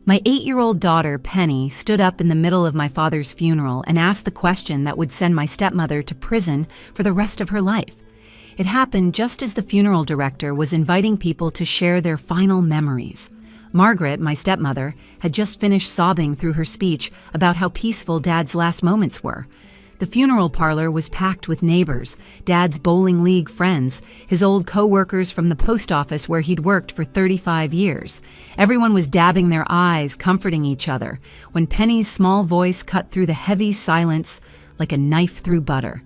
My 8-year-old daughter, Penny, stood up in the middle of my father's funeral and asked the question that would send my stepmother to prison for the rest of her life. It happened just as the funeral director was inviting people to share their final memories. Margaret, my stepmother, had just finished sobbing through her speech about how peaceful Dad's last moments were. The funeral parlor was packed with neighbors, Dad's bowling league friends, his old co-workers from the post office where he'd worked for 35 years. Everyone was dabbing their eyes, comforting each other, when Penny's small voice cut through the heavy silence like a knife through butter.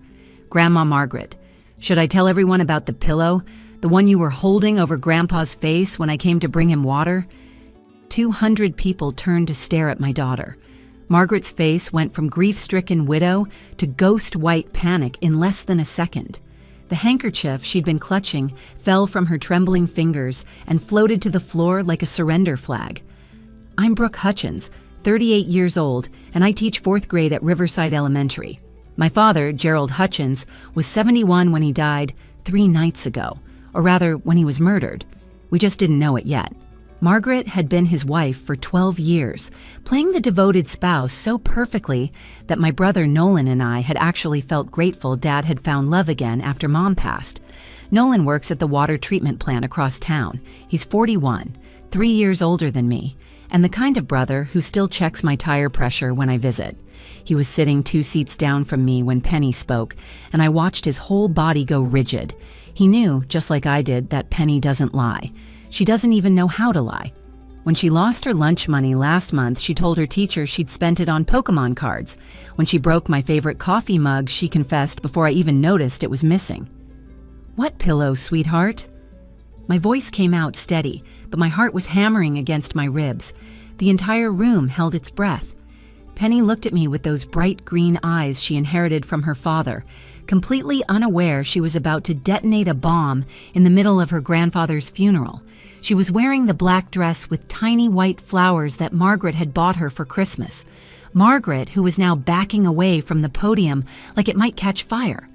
"Grandma Margaret, should I tell everyone about the pillow, the one you were holding over Grandpa's face when I came to bring him water?" 200 people turned to stare at my daughter. Margaret's face went from grief-stricken widow to ghost-white panic in less than a second. The handkerchief she'd been clutching fell from her trembling fingers and floated to the floor like a surrender flag. "I'm Brooke Hutchins, 38 years old, and I teach 4th grade at Riverside Elementary. My father, Gerald Hutchins, was 71 when he died 3 nights ago, or rather, when he was murdered. We just didn't know it yet. Margaret had been his wife for 12 years, playing the devoted spouse so perfectly that my brother Nolan and I had actually felt grateful Dad had found love again after Mom passed. Nolan works at the water treatment plant across town. He's 41, 3 years older than me, and the kind of brother who still checks my tire pressure when I visit. He was sitting 2 seats down from me when Penny spoke, and I watched his whole body go rigid. He knew, just like I did, that Penny doesn't lie. She doesn't even know how to lie. When she lost her lunch money last month, she told her teacher she'd spent it on Pokemon cards. When she broke my favorite coffee mug, she confessed before I even noticed it was missing. "What pillow, sweetheart?" My voice came out steady, but my heart was hammering against my ribs. The entire room held its breath. Penny looked at me with those bright green eyes she inherited from her father, completely unaware she was about to detonate a bomb in the middle of her grandfather's funeral. She was wearing the black dress with tiny white flowers that Margaret had bought her for Christmas. Margaret, who was now backing away from the podium like it might catch fire.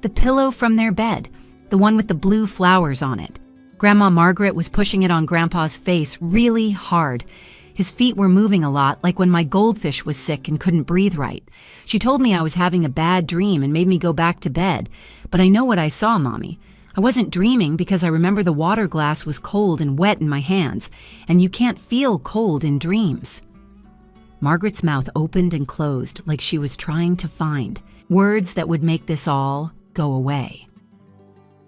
The pillow from their bed, the one with the blue flowers on it. Grandma Margaret was pushing it on Grandpa's face really hard. His feet were moving a lot, like when my goldfish was sick and couldn't breathe right. She told me I was having a bad dream and made me go back to bed. But I know what I saw, Mommy. I wasn't dreaming because I remember the water glass was cold and wet in my hands, and you can't feel cold in dreams. Margaret's mouth opened and closed like she was trying to find words that would make this all go away.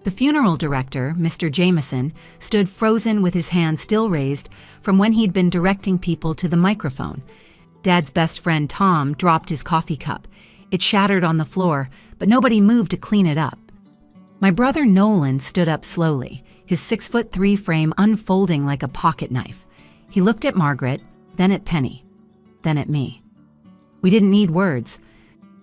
The funeral director, Mr. Jameson, stood frozen with his hand still raised from when he'd been directing people to the microphone. Dad's best friend, Tom, dropped his coffee cup. It shattered on the floor, but nobody moved to clean it up. My brother Nolan stood up slowly, his 6'3" frame unfolding like a pocket knife. He looked at Margaret, then at Penny, then at me. We didn't need words.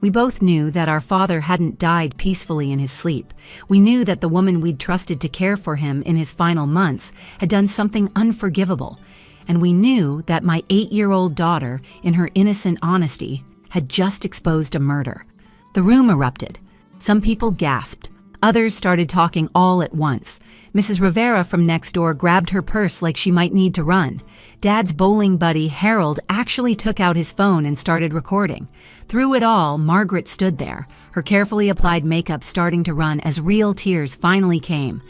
We both knew that our father hadn't died peacefully in his sleep. We knew that the woman we'd trusted to care for him in his final months had done something unforgivable. And we knew that my 8-year-old daughter, in her innocent honesty, had just exposed a murder. The room erupted. Some people gasped. Others started talking all at once. Mrs. Rivera from next door grabbed her purse like she might need to run. Dad's bowling buddy, Harold, actually took out his phone and started recording. Through it all, Margaret stood there, her carefully applied makeup starting to run as real tears finally came.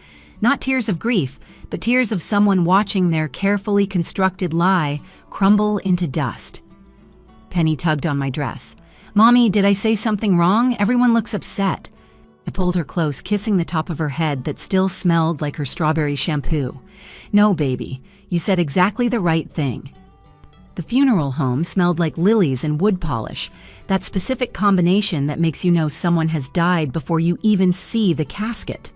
Not tears of grief, but tears of someone watching their carefully constructed lie crumble into dust. Penny tugged on my dress. "Mommy, did I say something wrong? Everyone looks upset." I pulled her close, kissing the top of her head that still smelled like her strawberry shampoo. "No, baby, you said exactly the right thing." The funeral home smelled like lilies and wood polish, that specific combination that makes you know someone has died before you even see the casket.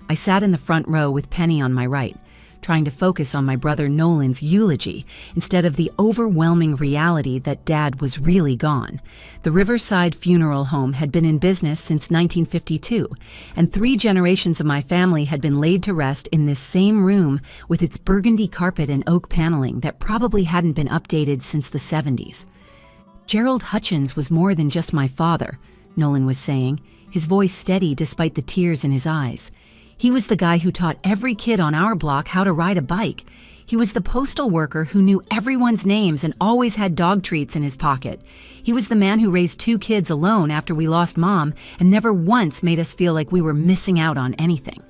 I sat in the front row with Penny on my right, trying to focus on my brother Nolan's eulogy instead of the overwhelming reality that Dad was really gone. The Riverside Funeral Home had been in business since 1952, and 3 generations of my family had been laid to rest in this same room with its burgundy carpet and oak paneling that probably hadn't been updated since the 70s. Gerald Hutchins was more than just my father, Nolan was saying, his voice steady despite the tears in his eyes. He was the guy who taught every kid on our block how to ride a bike. He was the postal worker who knew everyone's names and always had dog treats in his pocket. He was the man who raised 2 kids alone after we lost Mom and never once made us feel like we were missing out on anything.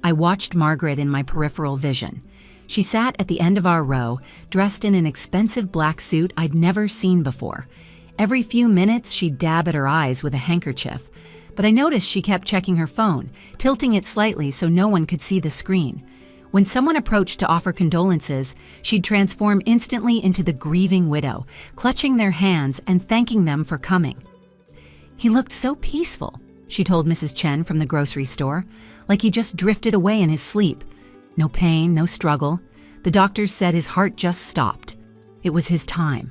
I watched Margaret in my peripheral vision. She sat at the end of our row, dressed in an expensive black suit I'd never seen before. Every few minutes, she'd dab at her eyes with a handkerchief, but I noticed she kept checking her phone, tilting it slightly so no one could see the screen. When someone approached to offer condolences, she'd transform instantly into the grieving widow, clutching their hands and thanking them for coming. "He looked so peaceful," she told Mrs. Chen from the grocery store, like he just drifted away in his sleep. No pain, no struggle. The doctors said his heart just stopped. It was his time.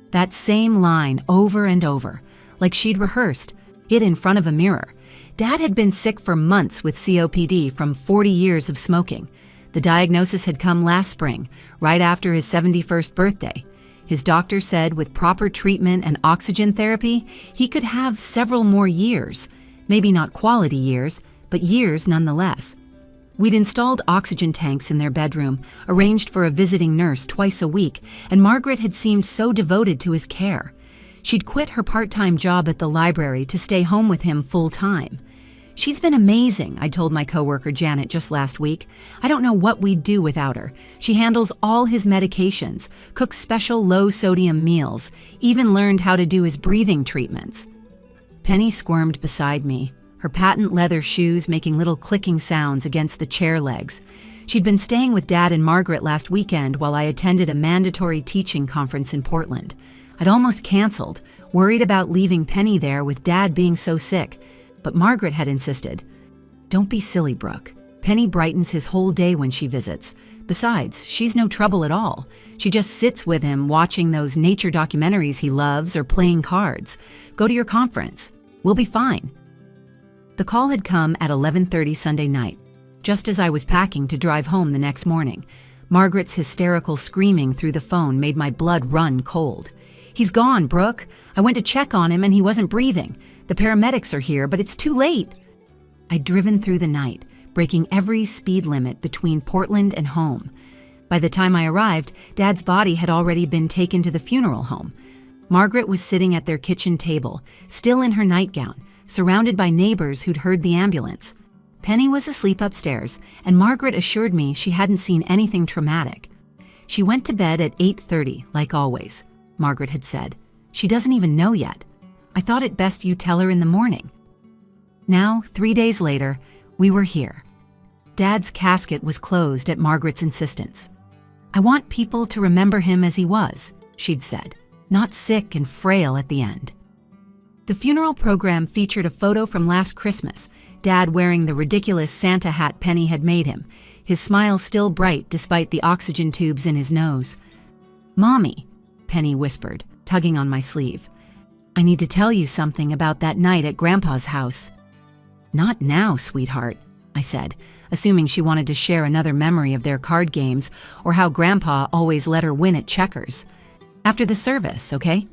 That same line over and over, like she'd rehearsed, it in front of a mirror. Dad had been sick for months with COPD from 40 years of smoking. The diagnosis had come last spring, right after his 71st birthday. His doctor said with proper treatment and oxygen therapy, he could have several more years. Maybe not quality years, but years nonetheless. We'd installed oxygen tanks in their bedroom, arranged for a visiting nurse twice a week, and Margaret had seemed so devoted to his care. She'd quit her part-time job at the library to stay home with him full-time. "She's been amazing," I told my coworker Janet just last week. "I don't know what we'd do without her. She handles all his medications, cooks special low-sodium meals, even learned how to do his breathing treatments." Penny squirmed beside me, her patent leather shoes making little clicking sounds against the chair legs. She'd been staying with Dad and Margaret last weekend while I attended a mandatory teaching conference in Portland. I'd almost canceled, worried about leaving Penny there with Dad being so sick. But Margaret had insisted. "Don't be silly, Brooke. Penny brightens his whole day when she visits. Besides, she's no trouble at all. She just sits with him watching those nature documentaries he loves or playing cards. Go to your conference. We'll be fine." The call had come at 11:30 Sunday night, just as I was packing to drive home the next morning. Margaret's hysterical screaming through the phone made my blood run cold. "He's gone, Brooke. I went to check on him and he wasn't breathing. The paramedics are here, but it's too late." I'd driven through the night, breaking every speed limit between Portland and home. By the time I arrived, Dad's body had already been taken to the funeral home. Margaret was sitting at their kitchen table, still in her nightgown, surrounded by neighbors who'd heard the ambulance. Penny was asleep upstairs, and Margaret assured me she hadn't seen anything traumatic. "She went to bed at 8:30, like always," Margaret had said. "She doesn't even know yet. I thought it best you tell her in the morning." Now, 3 days later, we were here. Dad's casket was closed at Margaret's insistence. "I want people to remember him as he was," she'd said, "not sick and frail at the end." The funeral program featured a photo from last Christmas, Dad wearing the ridiculous Santa hat Penny had made him, his smile still bright despite the oxygen tubes in his nose. "Mommy," Penny whispered, tugging on my sleeve. "I need to tell you something about that night at Grandpa's house." "Not now, sweetheart," I said, assuming she wanted to share another memory of their card games or how Grandpa always let her win at checkers. "After the service, okay?"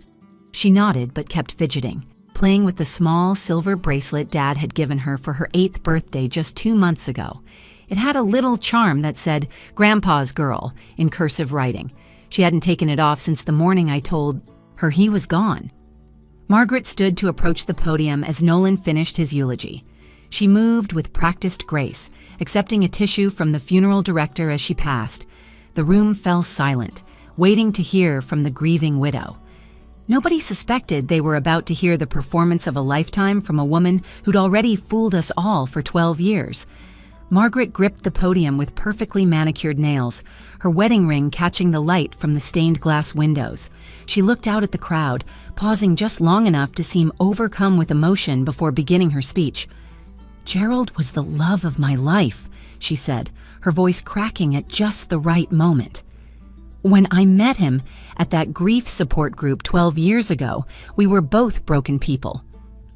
She nodded but kept fidgeting, playing with the small silver bracelet Dad had given her for her 8th birthday just 2 months ago. It had a little charm that said, "Grandpa's girl," in cursive writing. She hadn't taken it off since the morning I told her he was gone. Margaret stood to approach the podium as Nolan finished his eulogy. She moved with practiced grace, accepting a tissue from the funeral director as she passed. The room fell silent, waiting to hear from the grieving widow. Nobody suspected they were about to hear the performance of a lifetime from a woman who'd already fooled us all for 12 years. Margaret gripped the podium with perfectly manicured nails, her wedding ring catching the light from the stained glass windows. She looked out at the crowd, pausing just long enough to seem overcome with emotion before beginning her speech. "Gerald was the love of my life," she said, her voice cracking at just the right moment. "When I met him at that grief support group 12 years ago, we were both broken people.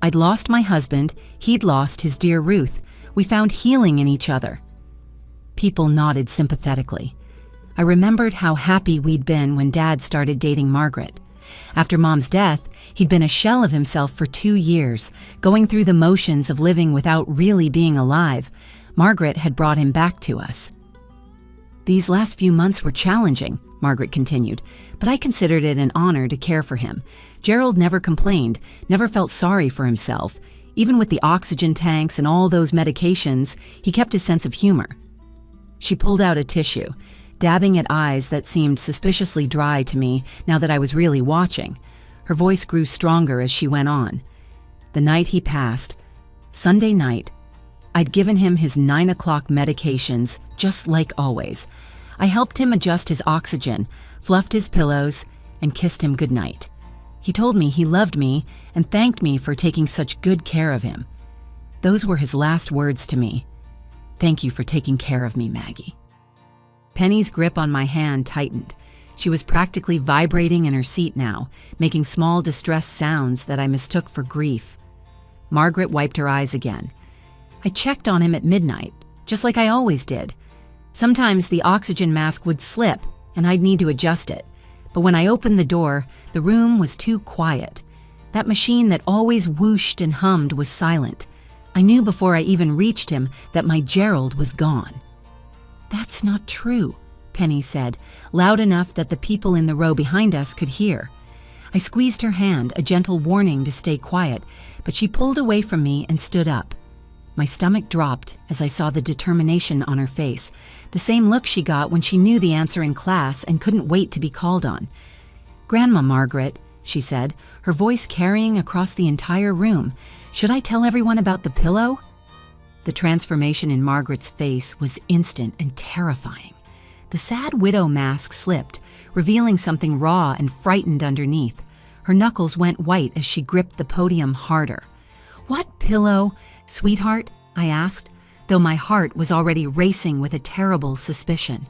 I'd lost my husband, he'd lost his dear Ruth. We found healing in each other." People nodded sympathetically. I remembered how happy we'd been when Dad started dating Margaret. After Mom's death, he'd been a shell of himself for 2 years, going through the motions of living without really being alive. Margaret had brought him back to us. These last few months were challenging, Margaret continued, but I considered it an honor to care for him. Gerald never complained, never felt sorry for himself. Even with the oxygen tanks and all those medications, he kept his sense of humor. She pulled out a tissue, dabbing at eyes that seemed suspiciously dry to me now that I was really watching. Her voice grew stronger as she went on. The night he passed, Sunday night, I'd given him his 9 o'clock medications, just like always. I helped him adjust his oxygen, fluffed his pillows, and kissed him goodnight. He told me he loved me and thanked me for taking such good care of him. Those were his last words to me. Thank you for taking care of me, Maggie. Penny's grip on my hand tightened. She was practically vibrating in her seat now, making small distressed sounds that I mistook for grief. Margaret wiped her eyes again. I checked on him at midnight, just like I always did. Sometimes the oxygen mask would slip, and I'd need to adjust it. But when I opened the door, the room was too quiet. That machine that always whooshed and hummed was silent. I knew before I even reached him that my Gerald was gone. That's not true, Penny said, loud enough that the people in the row behind us could hear. I squeezed her hand, a gentle warning to stay quiet, but she pulled away from me and stood up. My stomach dropped as I saw the determination on her face, the same look she got when she knew the answer in class and couldn't wait to be called on. Grandma Margaret, she said, her voice carrying across the entire room, should I tell everyone about the pillow? The transformation in Margaret's face was instant and terrifying. The sad widow mask slipped, revealing something raw and frightened underneath. Her knuckles went white as she gripped the podium harder. What pillow, sweetheart? I asked, though my heart was already racing with a terrible suspicion.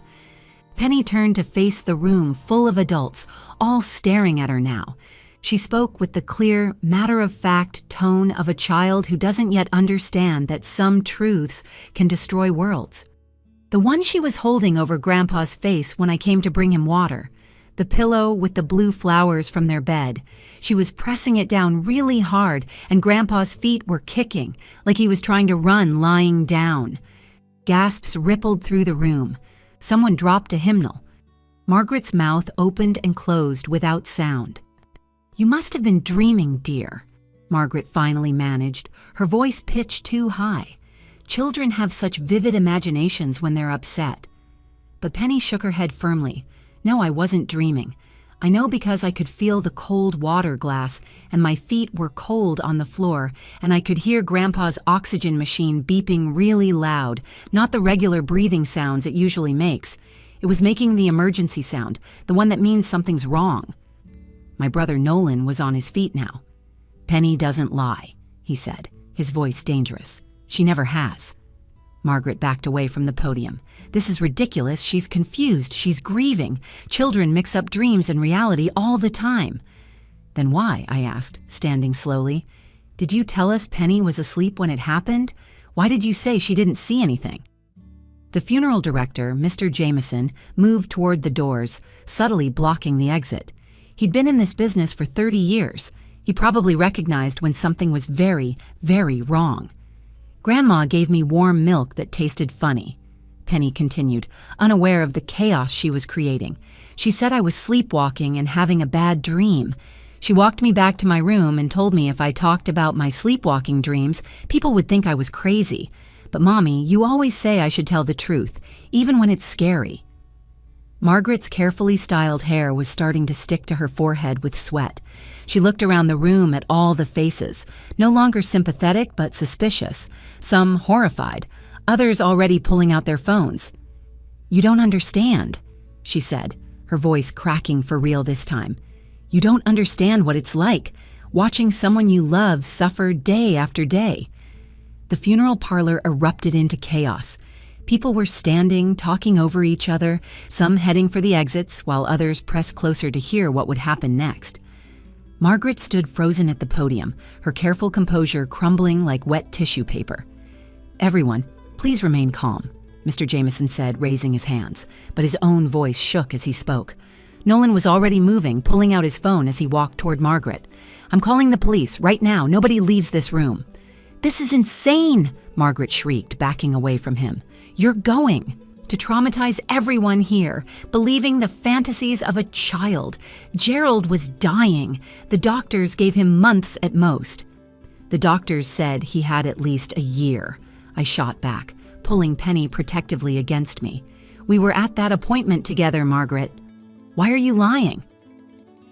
Penny turned to face the room full of adults, all staring at her now. She spoke with the clear, matter-of-fact tone of a child who doesn't yet understand that some truths can destroy worlds. The one she was holding over Grandpa's face when I came to bring him water. The pillow with the blue flowers from their bed. She was pressing it down really hard, and Grandpa's feet were kicking, like he was trying to run lying down. Gasps rippled through the room. Someone dropped a hymnal. Margaret's mouth opened and closed without sound. You must have been dreaming, dear, Margaret finally managed, her voice pitched too high. Children have such vivid imaginations when they're upset. But Penny shook her head firmly. No, I wasn't dreaming. I know because I could feel the cold water glass, and my feet were cold on the floor, and I could hear Grandpa's oxygen machine beeping really loud, not the regular breathing sounds it usually makes. It was making the emergency sound, the one that means something's wrong. My brother Nolan was on his feet now. Penny doesn't lie, he said, his voice dangerous. She never has. Margaret backed away from the podium. This is ridiculous. She's confused. She's grieving. Children mix up dreams and reality all the time. Then why? I asked, standing slowly. Did you tell us Penny was asleep when it happened? Why did you say she didn't see anything? The funeral director, Mr. Jameson, moved toward the doors, subtly blocking the exit. He'd been in this business for 30 years. He probably recognized when something was very, very wrong. Grandma gave me warm milk that tasted funny, Penny continued, unaware of the chaos she was creating. She said I was sleepwalking and having a bad dream. She walked me back to my room and told me if I talked about my sleepwalking dreams, people would think I was crazy. But Mommy, you always say I should tell the truth, even when it's scary. Margaret's carefully styled hair was starting to stick to her forehead with sweat. She looked around the room at all the faces, no longer sympathetic but suspicious, some horrified, others already pulling out their phones. You don't understand, she said, her voice cracking for real this time. You don't understand what it's like, watching someone you love suffer day after day. The funeral parlor erupted into chaos. People were standing, talking over each other, some heading for the exits, while others pressed closer to hear what would happen next. Margaret stood frozen at the podium, her careful composure crumbling like wet tissue paper. Everyone, please remain calm, Mr. Jameson said, raising his hands, but his own voice shook as he spoke. Nolan was already moving, pulling out his phone as he walked toward Margaret. I'm calling the police, right now. Nobody leaves this room. This is insane, Margaret shrieked, backing away from him. You're going. to traumatize everyone here, believing the fantasies of a child. Gerald was dying. The doctors gave him months at most. The doctors said he had at least a year. I shot back, pulling Penny protectively against me. We were at that appointment together, Margaret. Why are you lying?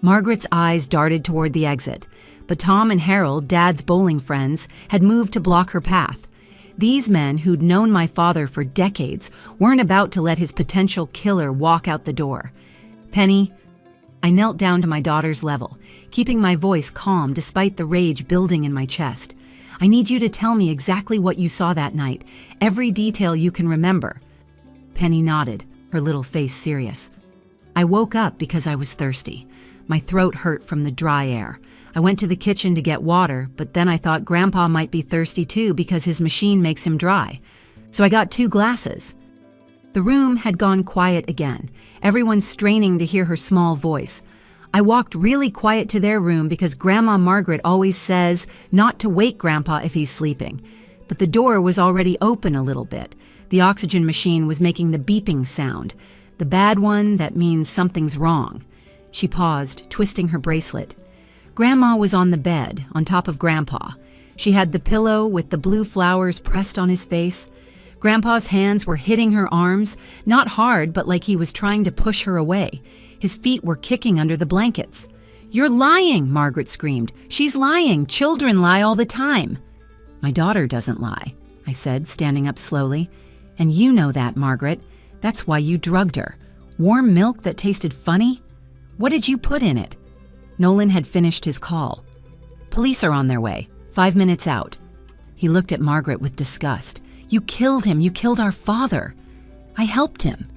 Margaret's eyes darted toward the exit, but Tom and Harold, Dad's bowling friends, had moved to block her path. These men, who'd known my father for decades, weren't about to let his potential killer walk out the door. Penny, I knelt down to my daughter's level, keeping my voice calm despite the rage building in my chest. I need you to tell me exactly what you saw that night, every detail you can remember. Penny nodded, her little face serious. I woke up because I was thirsty. My throat hurt from the dry air. I went to the kitchen to get water, but then I thought Grandpa might be thirsty too because his machine makes him dry. So I got 2 glasses. The room had gone quiet again, everyone straining to hear her small voice. I walked really quiet to their room because Grandma Margaret always says not to wake Grandpa if he's sleeping. But the door was already open a little bit. The oxygen machine was making the beeping sound. The bad one that means something's wrong. She paused, twisting her bracelet. Grandma was on the bed, on top of Grandpa. She had the pillow with the blue flowers pressed on his face. Grandpa's hands were hitting her arms, not hard, but like he was trying to push her away. His feet were kicking under the blankets. "You're lying," Margaret screamed. "She's lying. Children lie all the time." "My daughter doesn't lie," I said, standing up slowly. "And you know that, Margaret. That's why you drugged her. Warm milk that tasted funny? What did you put in it?" Nolan had finished his call. "Police are on their way. 5 minutes out." He looked at Margaret with disgust. "You killed him. You killed our father." "I helped him."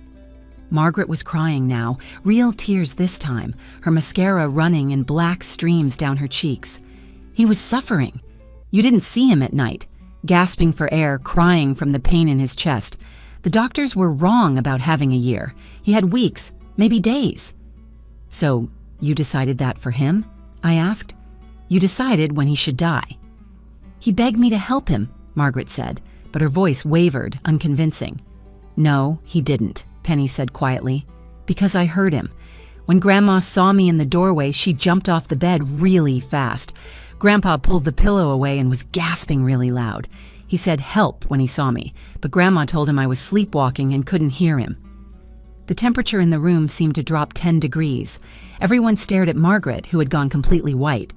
Margaret was crying now, real tears this time, her mascara running in black streams down her cheeks. "He was suffering. You didn't see him at night, gasping for air, crying from the pain in his chest. The doctors were wrong about having a year. He had weeks, maybe days." "So, you decided that for him?" I asked. "You decided when he should die." "He begged me to help him," Margaret said, but her voice wavered, unconvincing. "No, he didn't," Penny said quietly, "because I heard him. When Grandma saw me in the doorway, she jumped off the bed really fast. Grandpa pulled the pillow away and was gasping really loud. He said help when he saw me, but Grandma told him I was sleepwalking and couldn't hear him." The temperature in the room seemed to drop 10 degrees. Everyone stared at Margaret, who had gone completely white.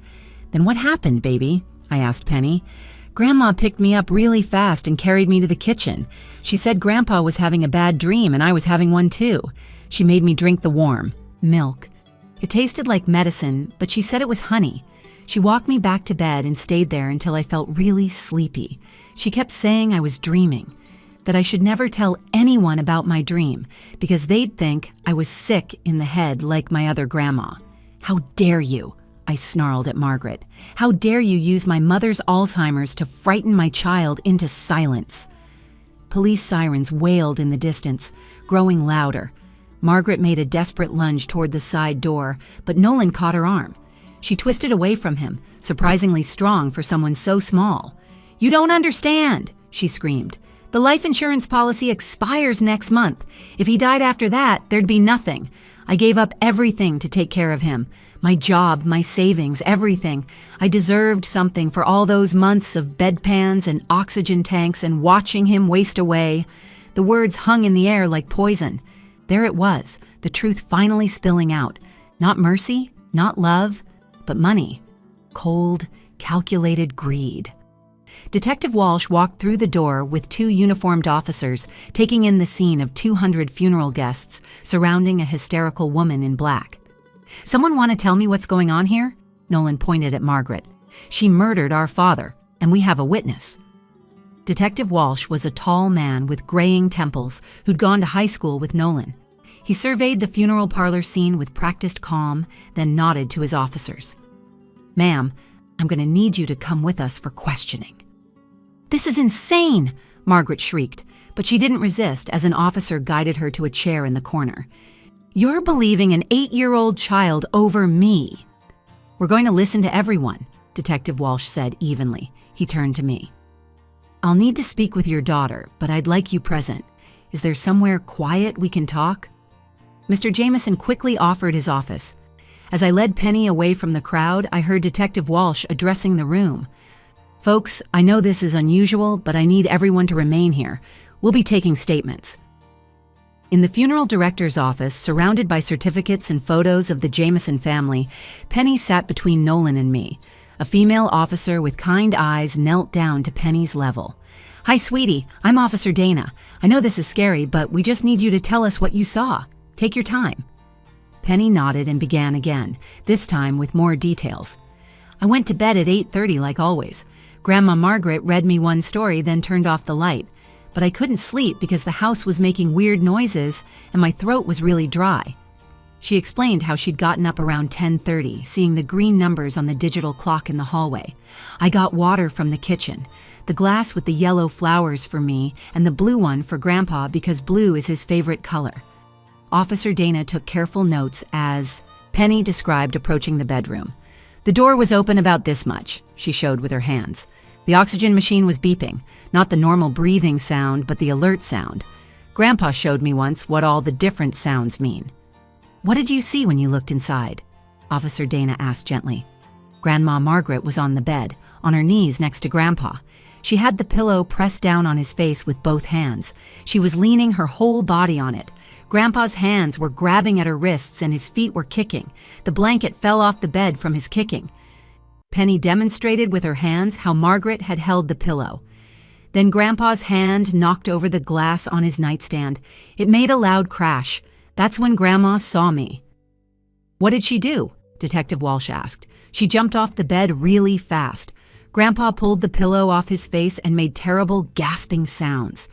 "Then what happened, baby?" I asked Penny. "Grandma picked me up really fast and carried me to the kitchen. She said Grandpa was having a bad dream and I was having one too. She made me drink the warm milk. It tasted like medicine, but she said it was honey. She walked me back to bed and stayed there until I felt really sleepy. She kept saying I was dreaming, that I should never tell anyone about my dream because they'd think I was sick in the head like my other grandma. How dare you?" I snarled at Margaret. "How dare you use my mother's Alzheimer's to frighten my child into silence?" Police sirens wailed in the distance, growing louder. Margaret made a desperate lunge toward the side door, but Nolan caught her arm. She twisted away from him, surprisingly strong for someone so small. "You don't understand," she screamed. "The life insurance policy expires next month. If he died after that, there'd be nothing. I gave up everything to take care of him. My job, my savings, everything. I deserved something for all those months of bedpans and oxygen tanks and watching him waste away." The words hung in the air like poison. There it was, the truth finally spilling out. Not mercy, not love, but money. Cold, calculated greed. Detective Walsh walked through the door with 2 uniformed officers, taking in the scene of 200 funeral guests surrounding a hysterical woman in black. "Someone want to tell me what's going on here?" Nolan pointed at Margaret. "She murdered our father, and we have a witness." Detective Walsh was a tall man with graying temples who'd gone to high school with Nolan. He surveyed the funeral parlor scene with practiced calm, then nodded to his officers. "Ma'am, I'm going to need you to come with us for questioning." "This is insane!" Margaret shrieked, but she didn't resist as an officer guided her to a chair in the corner. "You're believing an 8-year-old child over me." "We're going to listen to everyone," Detective Walsh said evenly. He turned to me. "I'll need to speak with your daughter, but I'd like you present. Is there somewhere quiet we can talk?" Mr. Jameson quickly offered his office. As I led Penny away from the crowd, I heard Detective Walsh addressing the room. "Folks, I know this is unusual, but I need everyone to remain here. We'll be taking statements." In the funeral director's office, surrounded by certificates and photos of the Jameson family, Penny sat between Nolan and me. A female officer with kind eyes knelt down to Penny's level. "Hi, sweetie. I'm Officer Dana. I know this is scary, but we just need you to tell us what you saw. Take your time." Penny nodded and began again, this time with more details. "I went to bed at 8:30 like always. Grandma Margaret read me one story, then turned off the light. But I couldn't sleep because the house was making weird noises and my throat was really dry." She explained how she'd gotten up around 10:30, seeing the green numbers on the digital clock in the hallway. "I got water from the kitchen, the glass with the yellow flowers for me and the blue one for Grandpa because blue is his favorite color." Officer Dana took careful notes as Penny described approaching the bedroom. "The door was open about this much," she showed with her hands. "The oxygen machine was beeping, not the normal breathing sound, but the alert sound. Grandpa showed me once what all the different sounds mean." "What did you see when you looked inside?" Officer Dana asked gently. Grandma Margaret was on the bed, on her knees next to Grandpa. She had the pillow pressed down on his face with both hands. She was leaning her whole body on it. Grandpa's hands were grabbing at her wrists and his feet were kicking. The blanket fell off the bed from his kicking. Penny demonstrated with her hands how Margaret had held the pillow. Then Grandpa's hand knocked over the glass on his nightstand. It made a loud crash. That's when Grandma saw me. "What did she do?" Detective Walsh asked. "She jumped off the bed really fast. Grandpa pulled the pillow off his face and made terrible gasping sounds.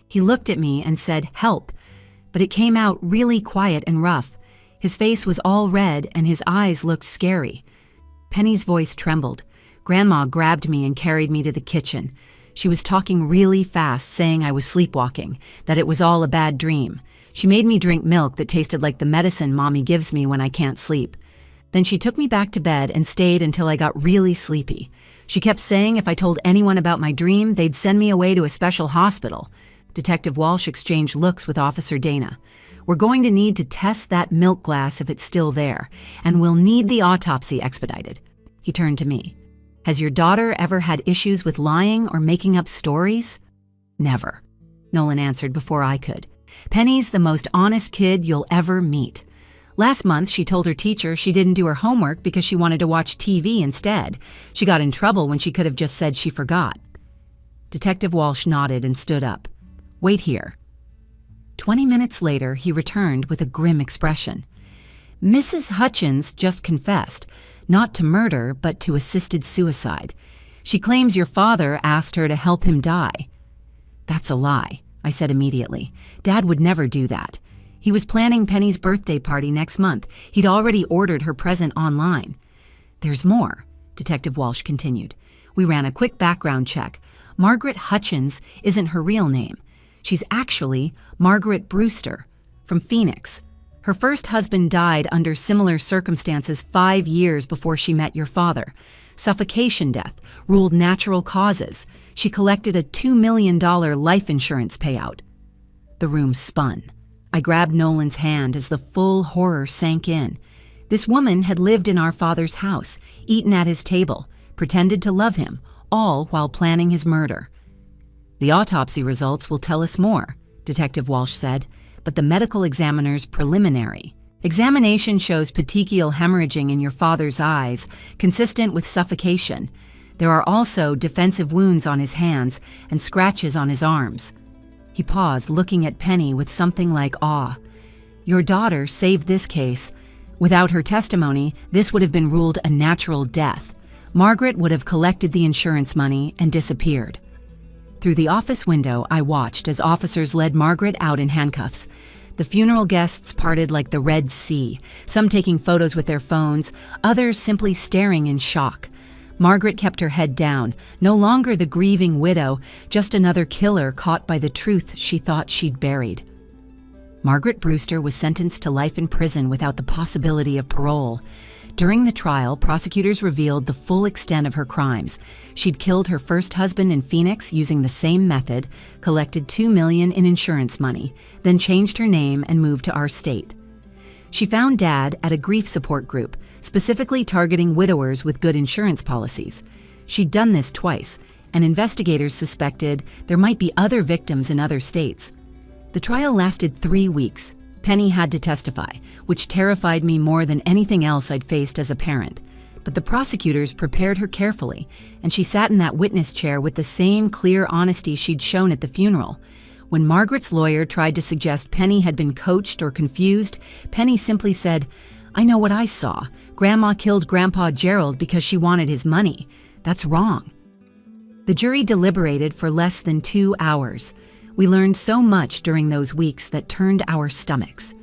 He looked at me and said, 'Help,' but it came out really quiet and rough. His face was all red and his eyes looked scary." Penny's voice trembled. Grandma grabbed me and carried me to the kitchen. She was talking really fast, saying I was sleepwalking, that it was all a bad dream. She made me drink milk that tasted like the medicine Mommy gives me when I can't sleep. Then she took me back to bed and stayed until I got really sleepy. She kept saying if I told anyone about my dream, they'd send me away to a special hospital. Detective Walsh exchanged looks with Officer Dana. "We're going to need to test that milk glass if it's still there, and we'll need the autopsy expedited." He turned to me. "Has your daughter ever had issues with lying or making up stories?" "Never," Nolan answered before I could. "Penny's the most honest kid you'll ever meet. Last month, she told her teacher she didn't do her homework because she wanted to watch TV instead. She got in trouble when she could have just said she forgot." Detective Walsh nodded and stood up. "Wait here." 20 minutes later, he returned with a grim expression. "Mrs. Hutchins just confessed, not to murder, but to assisted suicide. She claims your father asked her to help him die." "That's a lie," I said immediately. "Dad would never do that. He was planning Penny's birthday party next month. He'd already ordered her present online." "There's more," Detective Walsh continued. "We ran a quick background check. Margaret Hutchins isn't her real name. She's actually Margaret Brewster from Phoenix. Her first husband died under similar circumstances 5 years before she met your father. Suffocation death, ruled natural causes. She collected a $2 million life insurance payout." The room spun. I grabbed Nolan's hand as the full horror sank in. This woman had lived in our father's house, eaten at his table, pretended to love him, all while planning his murder. "The autopsy results will tell us more," Detective Walsh said, "but the medical examiner's preliminary. Examination shows petechial hemorrhaging in your father's eyes, consistent with suffocation. There are also defensive wounds on his hands and scratches on his arms." He paused, looking at Penny with something like awe. "Your daughter saved this case. Without her testimony, this would have been ruled a natural death. Margaret would have collected the insurance money and disappeared." Through the office window, I watched as officers led Margaret out in handcuffs. The funeral guests parted like the Red Sea, some taking photos with their phones, others simply staring in shock. Margaret kept her head down, no longer the grieving widow, just another killer caught by the truth she thought she'd buried. Margaret Brewster was sentenced to life in prison without the possibility of parole. During the trial, prosecutors revealed the full extent of her crimes. She'd killed her first husband in Phoenix using the same method, collected $2 million in insurance money, then changed her name and moved to our state. She found Dad at a grief support group, specifically targeting widowers with good insurance policies. She'd done this twice, and investigators suspected there might be other victims in other states. The trial lasted 3 weeks. Penny had to testify, which terrified me more than anything else I'd faced as a parent. But the prosecutors prepared her carefully, and she sat in that witness chair with the same clear honesty she'd shown at the funeral. When Margaret's lawyer tried to suggest Penny had been coached or confused, Penny simply said, "I know what I saw. Grandma killed Grandpa Gerald because she wanted his money. That's wrong." The jury deliberated for less than 2 hours. We learned so much during those weeks that turned our stomachs.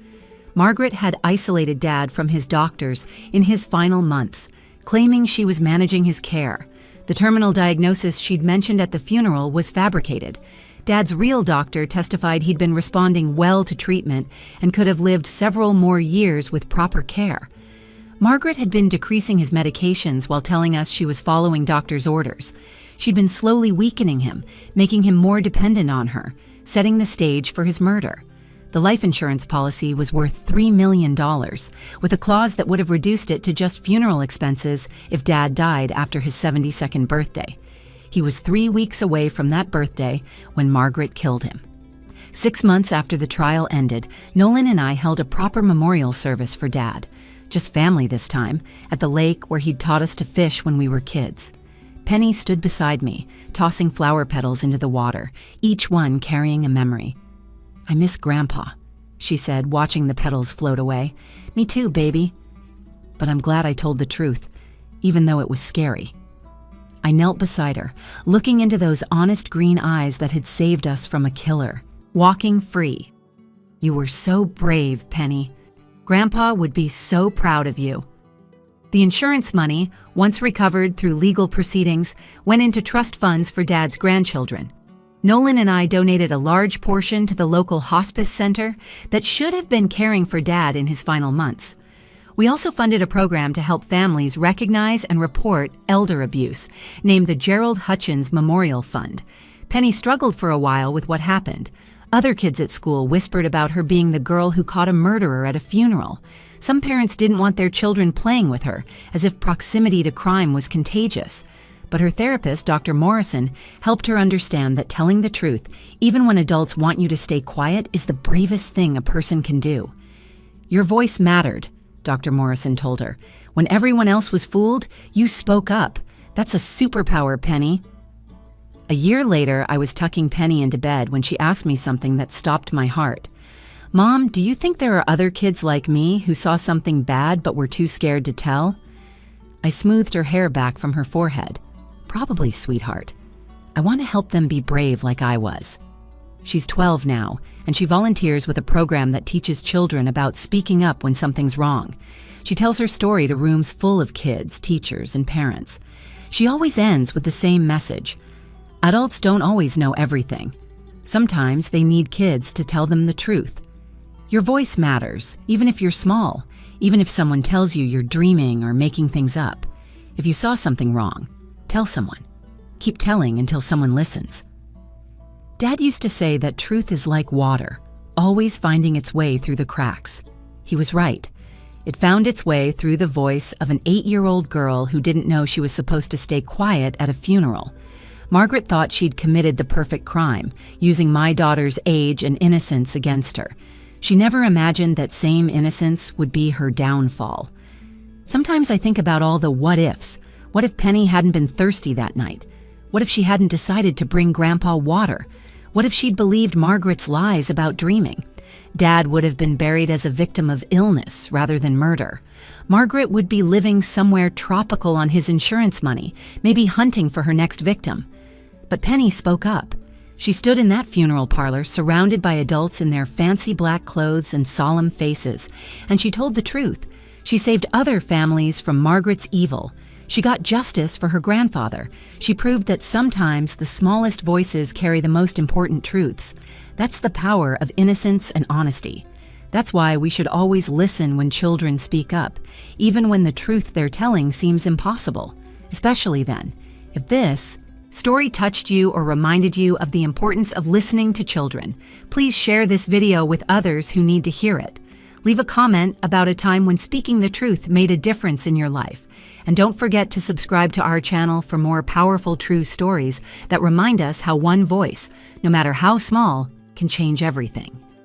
Margaret had isolated Dad from his doctors in his final months, claiming she was managing his care. The terminal diagnosis she'd mentioned at the funeral was fabricated. Dad's real doctor testified he'd been responding well to treatment and could have lived several more years with proper care. Margaret had been decreasing his medications while telling us she was following doctor's orders. She'd been slowly weakening him, making him more dependent on her, setting the stage for his murder. The life insurance policy was worth $3 million, with a clause that would have reduced it to just funeral expenses if Dad died after his 72nd birthday. He was 3 weeks away from that birthday when Margaret killed him. 6 months after the trial ended, Nolan and I held a proper memorial service for Dad. Just family this time, at the lake where he'd taught us to fish when we were kids. Penny stood beside me, tossing flower petals into the water, each one carrying a memory. "I miss Grandpa," she said, watching the petals float away. "Me too, baby. But I'm glad I told the truth, even though it was scary." I knelt beside her, looking into those honest green eyes that had saved us from a killer, walking free. "You were so brave, Penny. Grandpa would be so proud of you." The insurance money, once recovered through legal proceedings, went into trust funds for Dad's grandchildren. Nolan and I donated a large portion to the local hospice center that should have been caring for Dad in his final months. We also funded a program to help families recognize and report elder abuse, named the Gerald Hutchins Memorial Fund. Penny struggled for a while with what happened. Other kids at school whispered about her being the girl who caught a murderer at a funeral. Some parents didn't want their children playing with her, as if proximity to crime was contagious. But her therapist, Dr. Morrison, helped her understand that telling the truth, even when adults want you to stay quiet, is the bravest thing a person can do. "Your voice mattered," Dr. Morrison told her. "When everyone else was fooled, you spoke up. That's a superpower, Penny." A year later, I was tucking Penny into bed when she asked me something that stopped my heart. "Mom, do you think there are other kids like me who saw something bad but were too scared to tell?" I smoothed her hair back from her forehead. "Probably, sweetheart. I want to help them be brave like I was." She's 12 now, and she volunteers with a program that teaches children about speaking up when something's wrong. She tells her story to rooms full of kids, teachers, and parents. She always ends with the same message. Adults don't always know everything. Sometimes they need kids to tell them the truth. Your voice matters, even if you're small, even if someone tells you you're dreaming or making things up. If you saw something wrong, tell someone. Keep telling until someone listens. Dad used to say that truth is like water, always finding its way through the cracks. He was right. It found its way through the voice of an 8-year-old girl who didn't know she was supposed to stay quiet at a funeral. Margaret thought she'd committed the perfect crime, using my daughter's age and innocence against her. She never imagined that same innocence would be her downfall. Sometimes I think about all the what-ifs. What if Penny hadn't been thirsty that night? What if she hadn't decided to bring Grandpa water? What if she'd believed Margaret's lies about dreaming? Dad would have been buried as a victim of illness rather than murder. Margaret would be living somewhere tropical on his insurance money, maybe hunting for her next victim. But Penny spoke up. She stood in that funeral parlor surrounded by adults in their fancy black clothes and solemn faces, and she told the truth. She saved other families from Margaret's evil. She got justice for her grandfather. She proved that sometimes the smallest voices carry the most important truths. That's the power of innocence and honesty. That's why we should always listen when children speak up, even when the truth they're telling seems impossible, especially then. If this story touched you or reminded you of the importance of listening to children, please share this video with others who need to hear it. Leave a comment about a time when speaking the truth made a difference in your life. And don't forget to subscribe to our channel for more powerful true stories that remind us how one voice, no matter how small, can change everything.